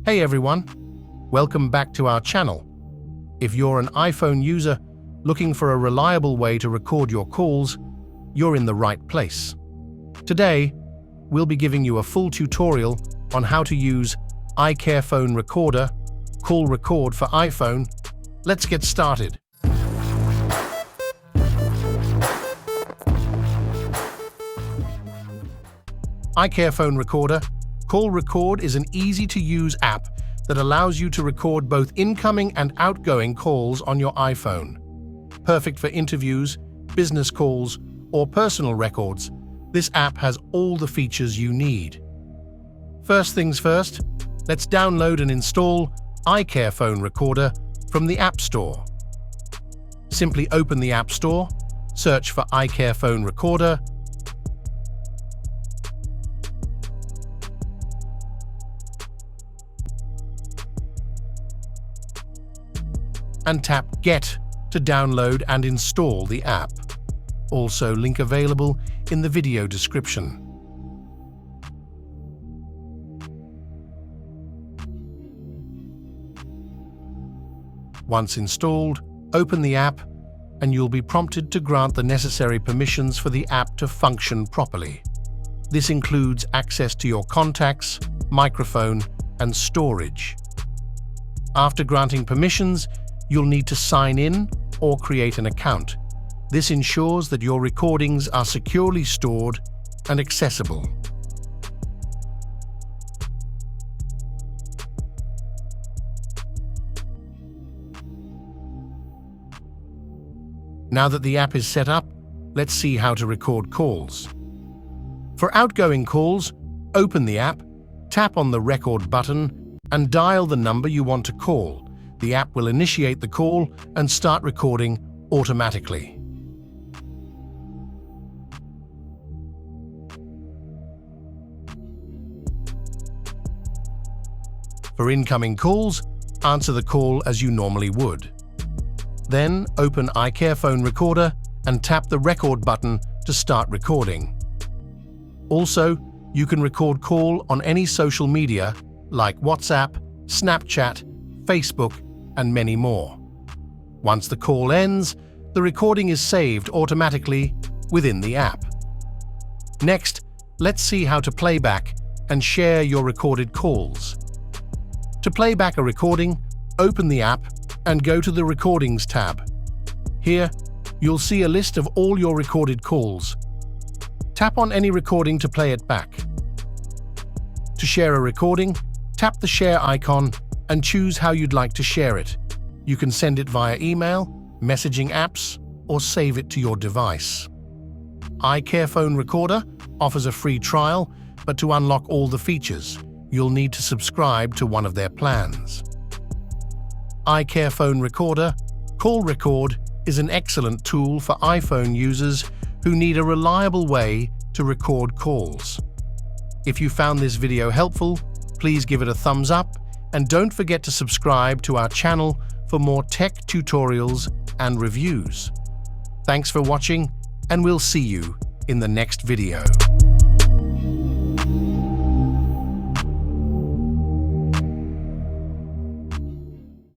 Hey everyone, welcome back to our channel. If you're an iPhone user looking for a reliable way to record your calls, you're in the right place. Today, we'll be giving you a full tutorial on how to use iCarefone Recorder, Call Record for iPhone. Let's get started. iCarefone Recorder, Call Record is an easy-to-use app that allows you to record both incoming and outgoing calls on your iPhone. Perfect for interviews, business calls, or personal records, this app has all the features you need. First things first, let's download and install iCarefone Recorder from the App Store. Simply open the App Store, search for iCarefone Recorder, and tap Get to download and install the app. Also, link available in the video description. Once installed, open the app and you'll be prompted to grant the necessary permissions for the app to function properly. This includes access to your contacts, microphone, and storage. After granting permissions, you'll need to sign in or create an account. This ensures that your recordings are securely stored and accessible. Now that the app is set up, let's see how to record calls. For outgoing calls, open the app, tap on the record button, and dial the number you want to call. The app will initiate the call and start recording automatically. For incoming calls, answer the call as you normally would. Then open iCarefone Recorder and tap the record button to start recording. Also, you can record call on any social media like WhatsApp, Snapchat, Facebook, and many more. Once the call ends, the recording is saved automatically within the app. Next, let's see how to playback and share your recorded calls. To play back a recording, open the app and go to the Recordings tab. Here, you'll see a list of all your recorded calls. Tap on any recording to play it back. To share a recording, tap the share icon and choose how you'd like to share it. You can send it via email, messaging apps, or save it to your device. iCarefone Recorder offers a free trial, but to unlock all the features, you'll need to subscribe to one of their plans. iCarefone Recorder, Call Record is an excellent tool for iPhone users who need a reliable way to record calls. If you found this video helpful, please give it a thumbs up and don't forget to subscribe to our channel for more tech tutorials and reviews. Thanks for watching, and we'll see you in the next video.